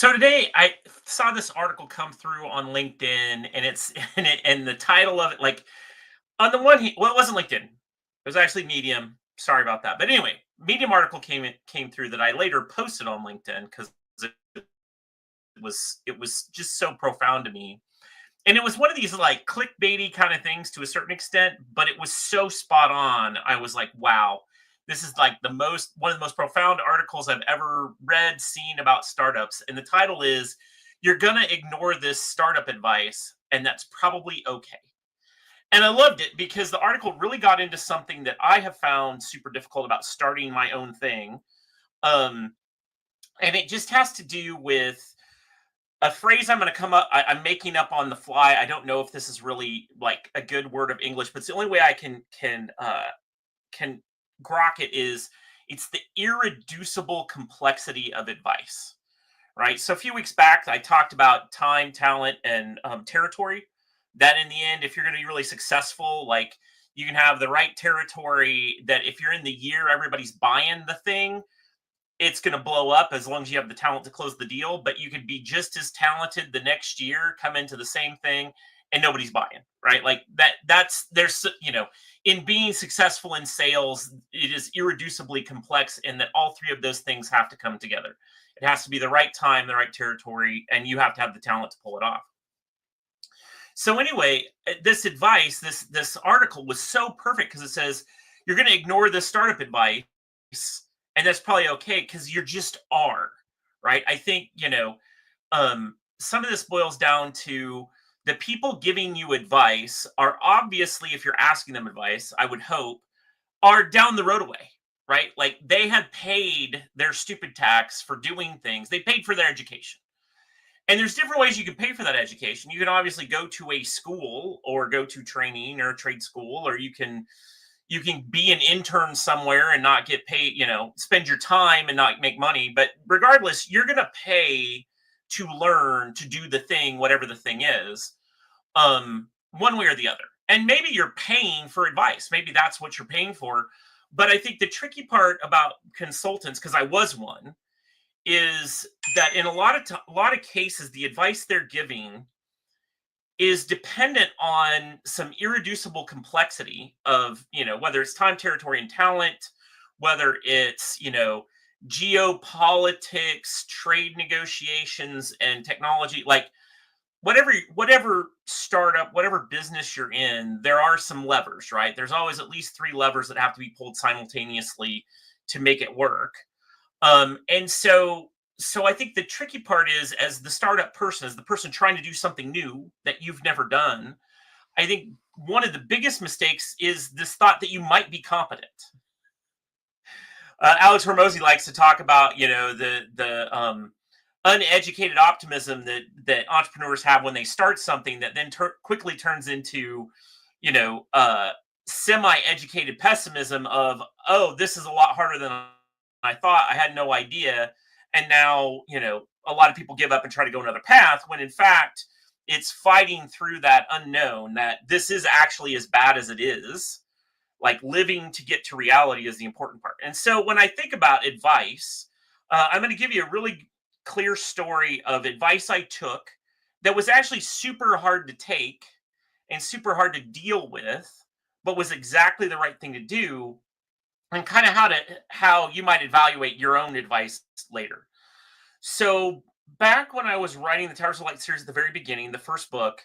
So today I saw this article come through on LinkedIn, and it's and the title of it, like on the well, it wasn't LinkedIn, it was actually Medium. Sorry about that, but anyway, Medium article came through that I later posted on LinkedIn because it it was just so profound to me, and it was one of these like clickbaity kind of things to a certain extent, but it was so spot on. I was like, wow, this is like the most one of the most profound articles I've ever read, seen about startups. And the title is "You're gonna ignore this startup advice, and that's probably okay." And I loved it because the article really got into something that I have found super difficult about starting my own thing. Um, and it just has to do with a phrase I'm going to come up. I'm making up on the fly. I don't know if this is really like a good word of English, but it's the only way I can grok it is it's the irreducible complexity of advice, right? So a few weeks back, I talked about time, talent, and territory. That in the end, if you're going to be really successful, like you can have the right territory. That if you're in the year, everybody's buying the thing, it's going to blow up as long as you have the talent to close the deal. But you could be just as talented the next year, come into the same thing, and nobody's buying, right? Like that. In being successful in sales, it is irreducibly complex, in that all three of those things have to come together. It has to be the right time, the right territory, and you have to have the talent to pull it off. So anyway, this advice, this article was so perfect because it says you're going to ignore this startup advice, and that's probably okay because you just are, right? I think some of this boils down to the people giving you advice are obviously, if you're asking them advice, I would hope, are down the road away, right? Like they had paid their stupid tax for doing things. They paid for their education. And there's different ways you can pay for that education. You can obviously go to a school or go to training or a trade school, or you can be an intern somewhere and not get paid, spend your time and not make money. But regardless, you're going to pay to learn to do the thing, whatever the thing is, one way or the other. And maybe you're paying for advice. Maybe that's what you're paying for. But I think the tricky part about consultants, because I was one, is that in a lot of cases, the advice they're giving is dependent on some irreducible complexity of, whether it's time, territory, and talent, whether it's, geopolitics, trade negotiations, and technology. Like whatever startup, whatever business you're in, there are some levers, right? There's always at least three levers that have to be pulled simultaneously to make it work. And so I think the tricky part is, as the startup person, as the person trying to do something new that you've never done, I think one of the biggest mistakes is this thought that you might be competent. Alex Hormozy likes to talk about, the uneducated optimism that entrepreneurs have when they start something that then quickly turns into, you know, uh, semi-educated pessimism of, oh, this is a lot harder than I thought. I had no idea, and now a lot of people give up and try to go another path. When in fact, it's fighting through that unknown that this is actually as bad as it is. Like living to get to reality is the important part. And so when I think about advice, I'm going to give you a really clear story of advice I took that was actually super hard to take and super hard to deal with, but was exactly the right thing to do, and kind of how you might evaluate your own advice later. So back when I was writing the Towers of Light series at the very beginning, the first book,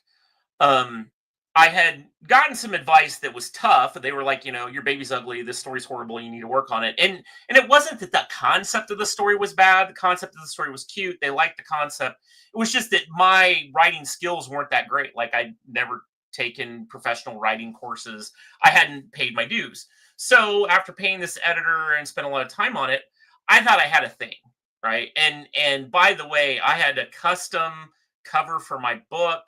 um, I had gotten some advice that was tough. They were like, your baby's ugly. This story's horrible. You need to work on it. And it wasn't that the concept of the story was bad. The concept of the story was cute. They liked the concept. It was just that my writing skills weren't that great. Like I'd never taken professional writing courses. I hadn't paid my dues. So after paying this editor and spent a lot of time on it, I thought I had a thing, right? And by the way, I had a custom cover for my book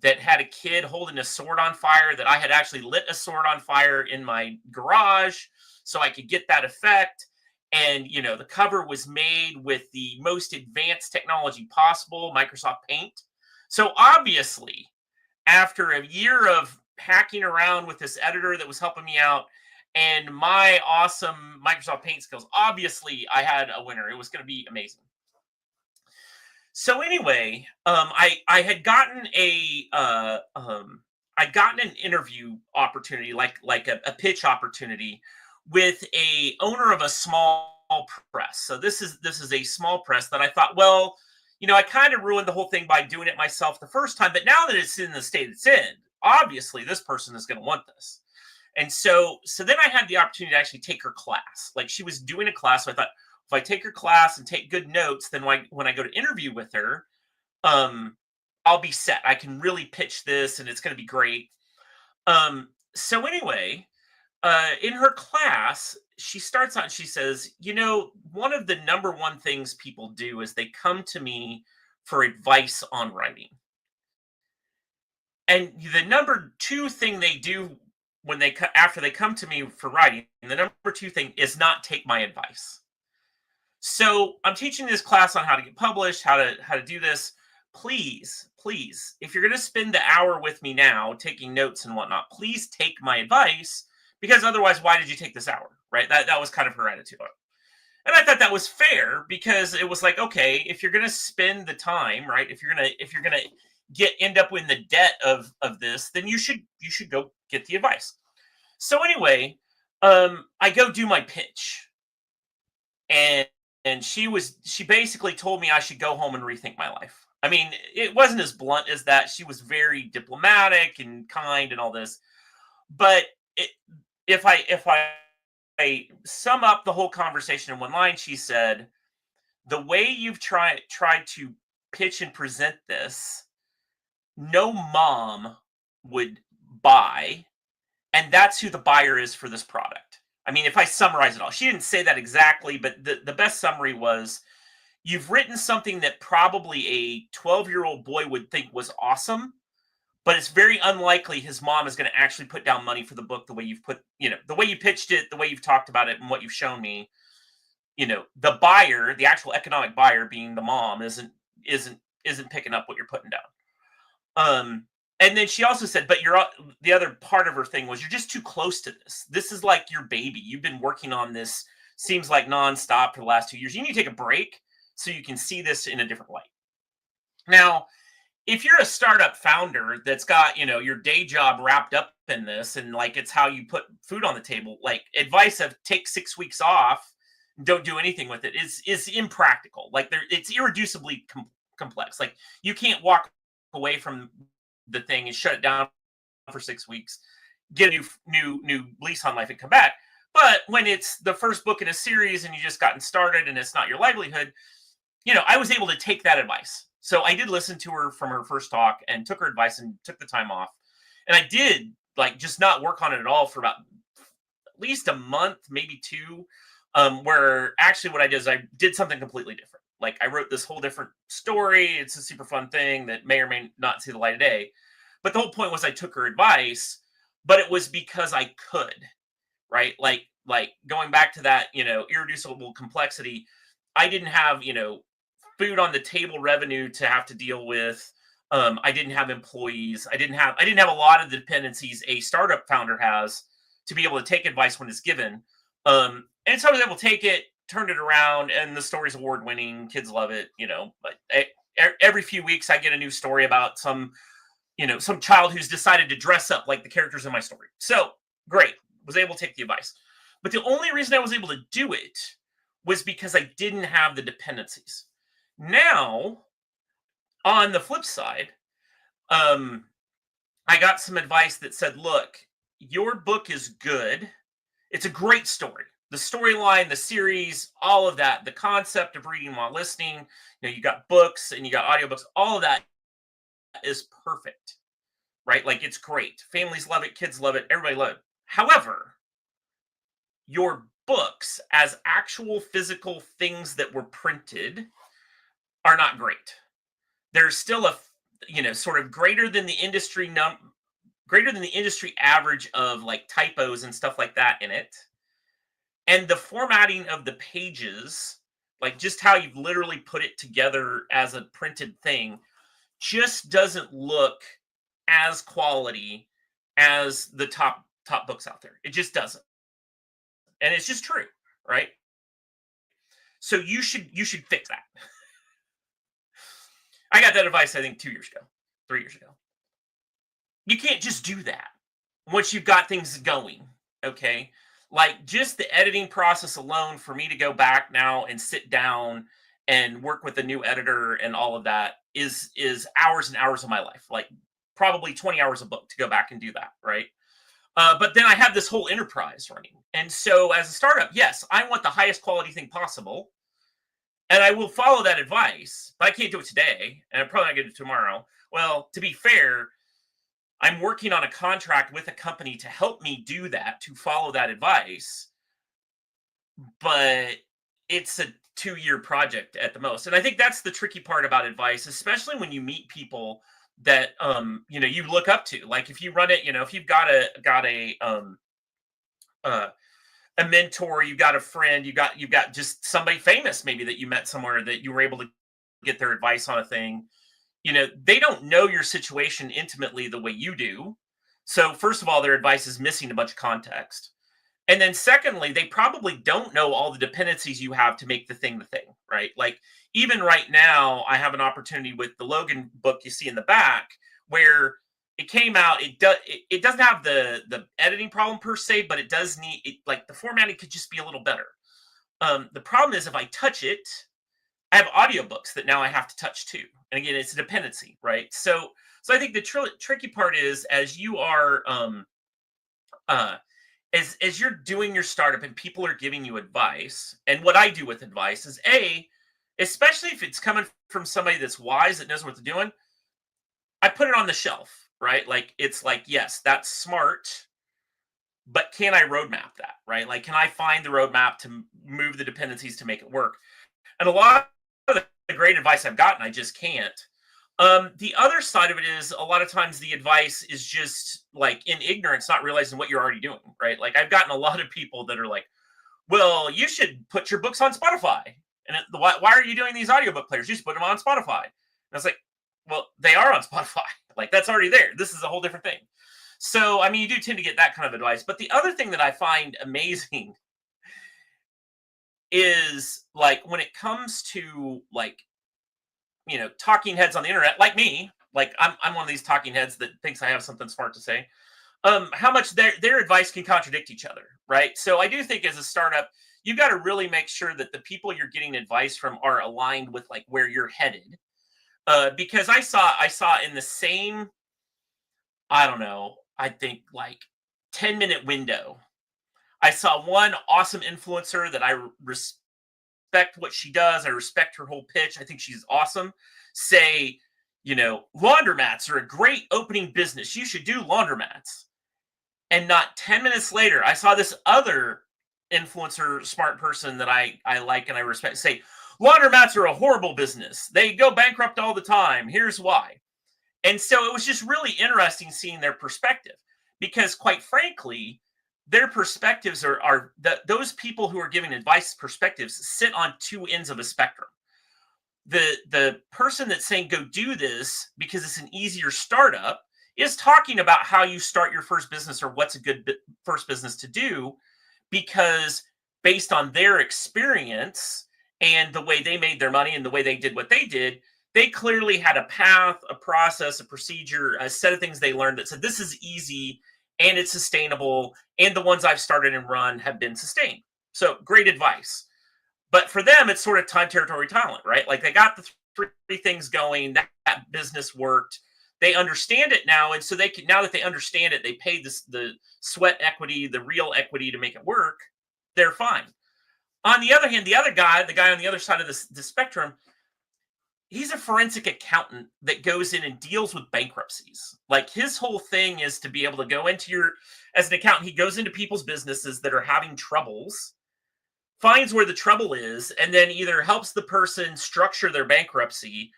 that had a kid holding a sword on fire, that I had actually lit a sword on fire in my garage so I could get that effect. And, the cover was made with the most advanced technology possible, Microsoft Paint. So obviously, after a year of hacking around with this editor that was helping me out and my awesome Microsoft Paint skills, obviously I had a winner. It was going to be amazing. So anyway, I had gotten I'd gotten an interview opportunity, like a pitch opportunity with a owner of a small press. So this is a small press that I thought, well, I kind of ruined the whole thing by doing it myself the first time, but now that it's in the state it's in, obviously this person is going to want this. And so then I had the opportunity to actually take her class. Like, she was doing a class, so I thought, if I take her class and take good notes, then when I go to interview with her, um, I'll be set. I can really pitch this, and it's going to be great. So anyway, in her class, she starts out. She says, one of the number one things people do is they come to me for advice on writing, and the number two thing they do when after they come to me for writing, the number two thing is not take my advice. So I'm teaching this class on how to get published, how to do this. Please, please, if you're going to spend the hour with me now taking notes and whatnot, please take my advice, because otherwise, why did you take this hour? Right? That was kind of her attitude on it. And I thought that was fair, because it was like, okay, if you're going to spend the time, right? If you're gonna end up in the debt of this, then you should go get the advice. So anyway, I go do my pitch, and she basically told me I should go home and rethink my life. I mean, it wasn't as blunt as that. She was very diplomatic and kind and all this, but it, if I sum up the whole conversation in one line, she said, "The way you've tried to pitch and present this, no mom would buy, and that's who the buyer is for this product." I mean, if I summarize it all, she didn't say that exactly, but the best summary was, you've written something that probably a 12-year-old boy would think was awesome, but it's very unlikely his mom is going to actually put down money for the book the way the way you pitched it, the way you've talked about it, and what you've shown me. The buyer, the actual economic buyer, being the mom, isn't picking up what you're putting down. And then she also said, but the other part of her thing was, you're just too close to this. This is like your baby. You've been working on this, seems like nonstop for the last 2 years. You need to take a break so you can see this in a different light. Now, if you're a startup founder that's got, your day job wrapped up in this, and like it's how you put food on the table, like, advice of take 6 weeks off, don't do anything with it is impractical. Like, it's irreducibly complex. Like, you can't walk away from the thing and shut it down for 6 weeks, get a new lease on life, and come back. But when it's the first book in a series and you just gotten started and it's not your livelihood, I was able to take that advice. So I did listen to her from her first talk and took her advice and took the time off. And I did, like, just not work on it at all for about at least a month, maybe two. Where actually what I did is I did something completely different. Like, I wrote this whole different story. It's a super fun thing that may or may not see the light of day. But the whole point was, I took her advice, but it was because I could, right? Like going back to that, irreducible complexity. I didn't have, food on the table revenue to have to deal with. I didn't have employees. I didn't have a lot of the dependencies a startup founder has to be able to take advice when it's given. And so I was able to take it, turn it around, and the story's award winning. Kids love it, But every few weeks, I get a new story about some child who's decided to dress up like the characters in my story. So great, was able to take the advice. But the only reason I was able to do it was because I didn't have the dependencies. Now, on the flip side, I got some advice that said, look, your book is good. It's a great story. The storyline, the series, all of that, the concept of reading while listening, you got books and you got audiobooks, all of that is perfect, right? Like, it's great. Families love it, kids love it, everybody loves it. However, your books as actual physical things that were printed are not great. There's still a sort of greater than the industry average of, like, typos and stuff like that in it. And the formatting of the pages, like just how you've literally put it together as a printed thing, just doesn't look as quality as the top books out there. It just doesn't. And it's just true, right? So you should fix that. I got that advice, I think 2 years ago, 3 years ago. You can't just do that once you've got things going. Okay. Like just the editing process alone for me to go back now and sit down and work with a new editor and all of that is hours and hours of my life. Like probably 20 hours a book to go back and do that. Right. But then I have this whole enterprise running. And so as a startup, yes, I want the highest quality thing possible. And I will follow that advice, but I can't do it today. And I'm probably not going to do it tomorrow. Well, to be fair, I'm working on a contract with a company to help me do that, to follow that advice, but it's a 2-year project at the most. And I think that's the tricky part about advice, especially when you meet people that you look up to. Like if you run it, if you've uh, a mentor, you've got a friend, you've got just somebody famous maybe that you met somewhere that you were able to get their advice on a thing. They don't know your situation intimately the way you do. So, first of all, their advice is missing a bunch of context. And then, secondly, they probably don't know all the dependencies you have to make the thing, right? Like, even right now, I have an opportunity with the Logan book you see in the back where it came out. It doesn't have the editing problem per se, but it does need it, like the formatting could just be a little better. The problem is if I touch it, I have audiobooks that now I have to touch too. And again, it's a dependency, right? So I think the tricky part is as you are uh as you're doing your startup and people are giving you advice, and what I do with advice is especially if it's coming from somebody that's wise that knows what they're doing, I put it on the shelf, right? Like it's like, yes, that's smart, but can I roadmap that, right? Like, can I find the roadmap to move the dependencies to make it work? And a lot of the great advice I've gotten, I just can't. The other side of it is a lot of times the advice is just like in ignorance, not realizing what you're already doing, right? Like I've gotten a lot of people that are like, well, you should put your books on Spotify. And why are you doing these audiobook players? You should put them on Spotify. And I was like, well, they are on Spotify. Like that's already there. This is a whole different thing. So, I mean, you do tend to get that kind of advice. But the other thing that I find amazing is like when it comes to like talking heads on the internet like me, like I'm one of these talking heads that thinks I have something smart to say, how much their advice can contradict each other, right? So I do think as a startup you got to really make sure that the people you're getting advice from are aligned with like where you're headed, because I saw in the same, I don't know, I think like 10-minute window, I saw one awesome influencer that I respect what she does. I respect her whole pitch. I think she's awesome. Say, laundromats are a great opening business. You should do laundromats. And not 10 minutes later, I saw this other influencer, smart person that I like and I respect say, laundromats are a horrible business. They go bankrupt all the time. Here's why. And so it was just really interesting seeing their perspective because, quite frankly, their perspectives are those people who are giving advice perspectives sit on two ends of a spectrum. The person that's saying go do this because it's an easier startup is talking about how you start your first business or what's a good first business to do, because based on their experience and the way they made their money and the way they did what they did, they clearly had a path, a process, a procedure, a set of things they learned that said this is easy and it's sustainable, and the ones I've started and run have been sustained. So great advice. But for them, it's sort of time, territory, talent, right? Like they got the three things going, that business worked. They understand it now, and so they can, now that they understand it, they pay the sweat equity, the real equity to make it work. They're fine. On the other hand, the guy on the other side of the spectrum, he's a forensic accountant that goes in and deals with bankruptcies. Like his whole thing is to be able to go into as an accountant, he goes into people's businesses that are having troubles, finds where the trouble is, and then either helps the person structure their bankruptcy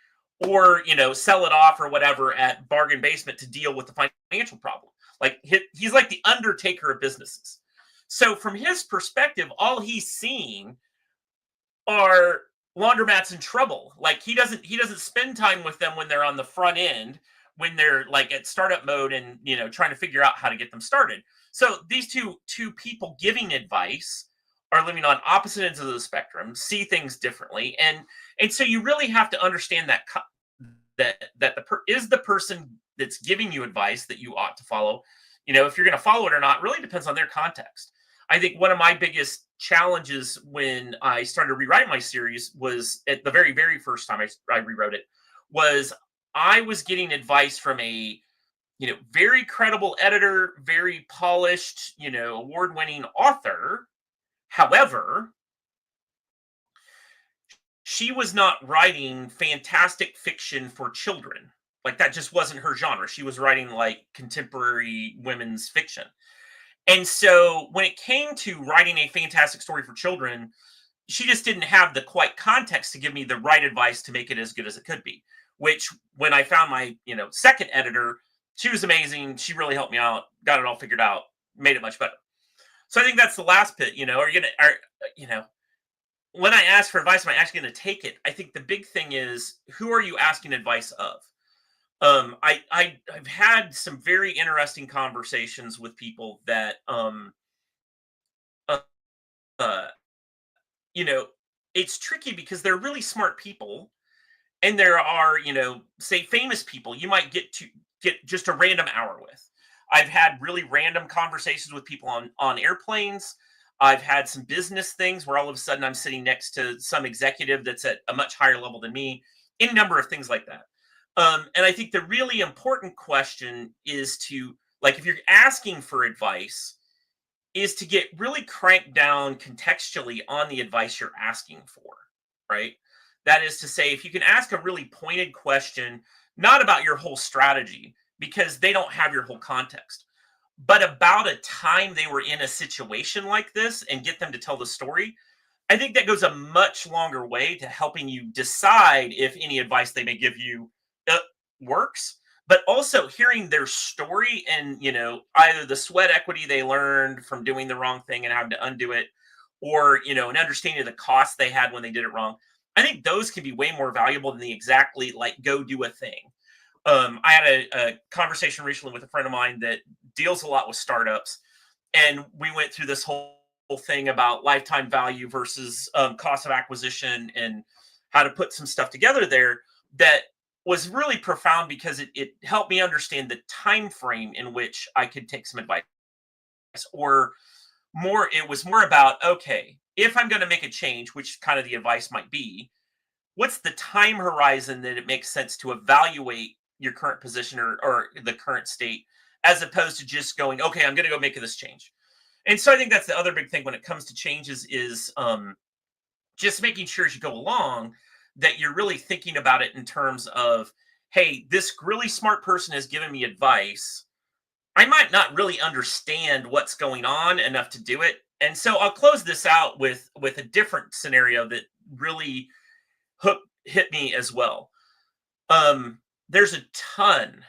or, sell it off or whatever at bargain basement to deal with the financial problem. Like he's like the undertaker of businesses. So from his perspective, all he's seeing are laundromats in trouble. Like he doesn't spend time with them when they're on the front end, when they're like at startup mode and trying to figure out how to get them started. So these two people giving advice are living on opposite ends of the spectrum, see things differently, and so you really have to understand that is the person that's giving you advice that you ought to follow. If you're going to follow it or not really depends on their context. I think one of my biggest challenges when I started rewriting my series was at the very, very first time I rewrote it was I was getting advice from a very credible editor, very polished, award-winning author. However, she was not writing fantastic fiction for children. Like that just wasn't her genre. She was writing like contemporary women's fiction. And so when it came to writing a fantastic story for children, she just didn't have the quite context to give me the right advice to make it as good as it could be. Which when I found my, second editor, she was amazing. She really helped me out, got it all figured out, made it much better. So I think that's the last pit, when I ask for advice, am I actually going to take it? I think the big thing is, who are you asking advice of? I've had some very interesting conversations with people that, uh, uh, you know, it's tricky because they're really smart people, and there are, say, famous people you might get just a random hour with. I've had really random conversations with people on airplanes. I've had some business things where all of a sudden I'm sitting next to some executive that's at a much higher level than me. Any number of things like that. And I think the really important question is to, like, if you're asking for advice, is to get really cranked down contextually on the advice you're asking for, right? That is to say, if you can ask a really pointed question, not about your whole strategy, because they don't have your whole context, but about a time they were in a situation like this and get them to tell the story, I think that goes a much longer way to helping you decide if any advice they may give you uh, works. But also hearing their story and, either the sweat equity they learned from doing the wrong thing and having to undo it, or, an understanding of the cost they had when they did it wrong. I think those can be way more valuable than the exactly like go do a thing. I had a conversation recently with a friend of mine that deals a lot with startups, and we went through this whole thing about lifetime value versus cost of acquisition and how to put some stuff together there that was really profound because it helped me understand the time frame in which I could take some advice, or more it was more about, okay, if I'm going to make a change, which kind of the advice might be, what's the time horizon that it makes sense to evaluate your current position, or the current state, as opposed to just going, okay, I'm going to go make this change. And so I think that's the other big thing when it comes to changes is just making sure as you go along that you're really thinking about it in terms of, hey, this really smart person has given me advice. I might not really understand what's going on enough to do it. And so I'll close this out with a different scenario that really hit me as well. There's a ton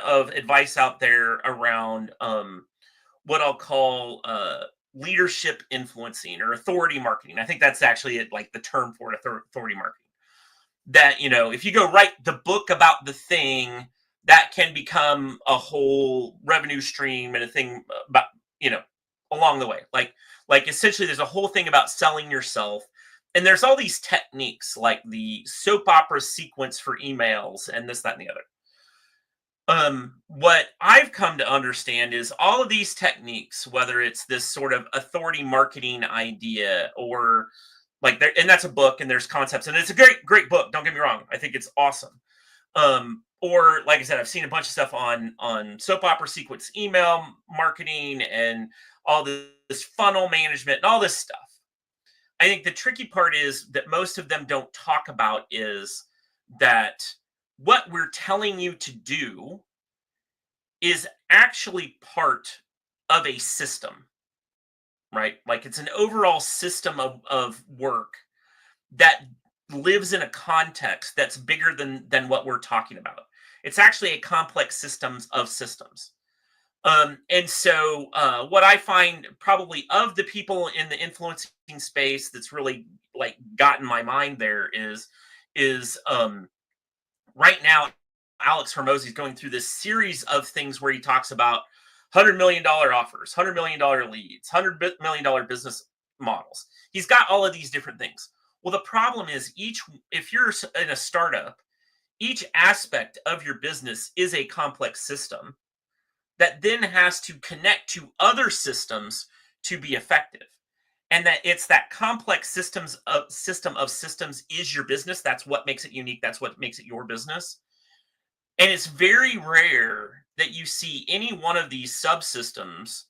of advice out there around what I'll call leadership influencing or authority marketing. I think that's actually like the term for it, authority marketing. That, if you go write the book about the thing, that can become a whole revenue stream and a thing about, along the way. Like essentially there's a whole thing about selling yourself. And there's all these techniques like the soap opera sequence for emails and this, that, and the other. What I've come to understand is all of these techniques, whether it's this sort of authority marketing idea or like there, and that's a book and there's concepts and it's a great book. Don't get me wrong. I think it's awesome. Or like I said, I've seen a bunch of stuff on soap opera sequence, email marketing, and all this funnel management and all this stuff. I think the tricky part is that most of them don't talk about is that what we're telling you to do is actually part of a system, right? Like it's an overall system of work that lives in a context that's bigger than what we're talking about. It's actually a complex systems of systems. And so what I find probably of the people in the influencing space that's really like gotten my mind there is right now Alex Hormozy is going through this series of things where he talks about $100 million offers, $100 million leads, $100 million business models. He's got all of these different things. Well, the problem is if you're in a startup each aspect of your business is a complex system that then has to connect to other systems to be effective. And that it's that complex system of systems is your business. That's what makes it unique. That's what makes it your business. And it's very rare that you see any one of these subsystems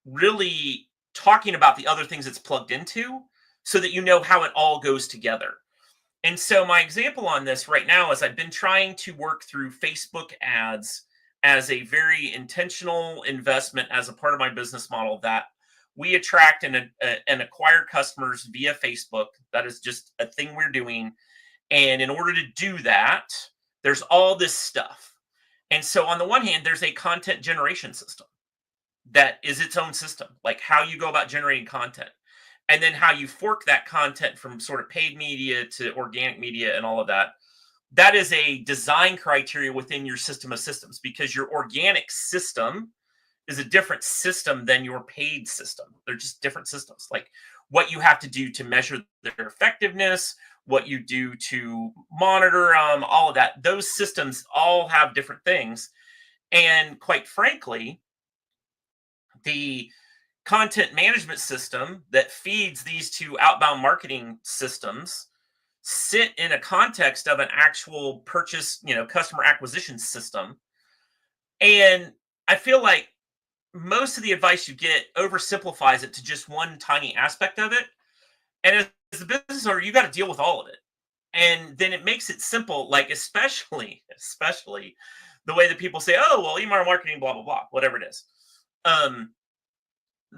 really talking about the other things it's plugged into so that you know how it all goes together. And so my example on this right now is I've been trying to work through Facebook ads as a very intentional investment as a part of my business model that we attract and acquire customers via Facebook. That is just a thing we're doing. And in order to do that, there's all this stuff. And so on the one hand, there's a content generation system that is its own system, like how you go about generating content and then how you fork that content from sort of paid media to organic media and all of that. That is a design criteria within your system of systems because your organic system is a different system than your paid system. They're just different systems. Like what you have to do to measure their effectiveness, what you do to monitor all of that. Those systems all have different things. And quite frankly, the content management system that feeds these two outbound marketing systems sit in a context of an actual purchase, customer acquisition system. And I feel like most of the advice you get oversimplifies it to just one tiny aspect of it. And as a business owner, you got to deal with all of it. And then it makes it simple, like especially the way that people say, oh, well, email marketing, blah, blah, blah, whatever it is.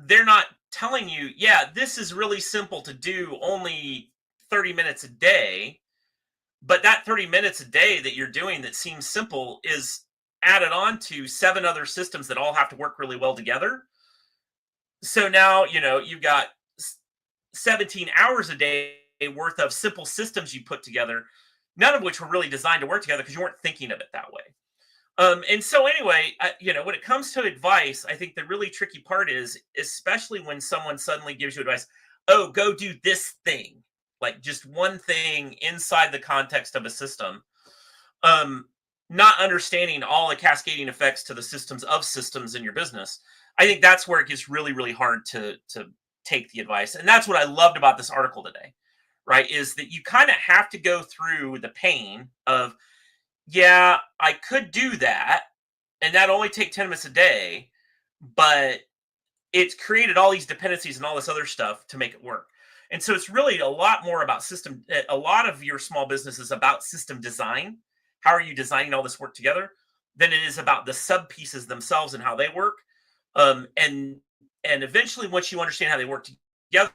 They're not telling you, yeah, this is really simple to do only 30 minutes a day. But that 30 minutes a day that you're doing that seems simple is added on to 7 other systems that all have to work really well together. So now, you've got 17 hours a day worth of simple systems you put together, none of which were really designed to work together because you weren't thinking of it that way. And so anyway, when it comes to advice, I think the really tricky part is, especially when someone suddenly gives you advice, oh, go do this thing, like just one thing inside the context of a system, not understanding all the cascading effects to the systems of systems in your business. I think that's where it gets really, really hard to take the advice. And that's what I loved about this article today, right? Is that you kind of have to go through the pain of, yeah, I could do that, and that only take 10 minutes a day, but it's created all these dependencies and all this other stuff to make it work. And so it's really a lot more about system. A lot of your small business is about system design. How are you designing all this work together? Than it is about the sub pieces themselves and how they work. And eventually, once you understand how they work together,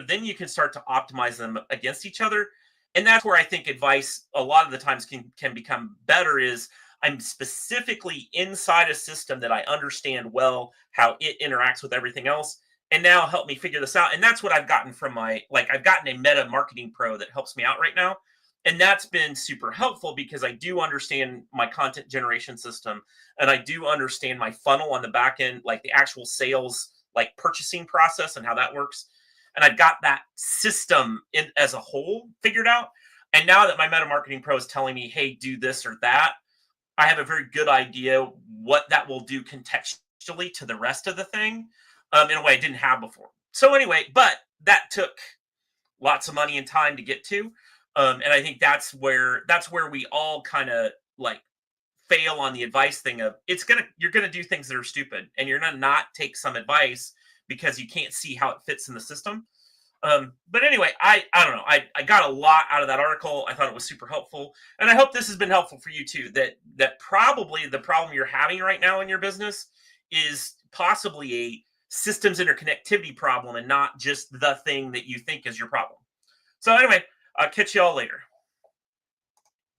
then you can start to optimize them against each other. And that's where I think advice a lot of the times can become better is I'm specifically inside a system that I understand well how it interacts with everything else. And now help me figure this out. And that's what I've gotten from I've gotten a meta marketing pro that helps me out right now. And that's been super helpful because I do understand my content generation system and I do understand my funnel on the back end, like the actual sales, like purchasing process and how that works. And I've got that system in as a whole figured out. And now that my meta marketing pro is telling me, hey, do this or that, I have a very good idea what that will do contextually to the rest of the thing in a way I didn't have before. So anyway, but that took lots of money and time to get to. And I think that's where we all kind of like fail on the advice thing of you're gonna do things that are stupid and you're gonna not take some advice because you can't see how it fits in the system. But anyway, I don't know. I got a lot out of that article. I thought it was super helpful. And I hope this has been helpful for you too, that probably the problem you're having right now in your business is possibly a systems interconnectivity problem and not just the thing that you think is your problem. So anyway, I'll catch you all later.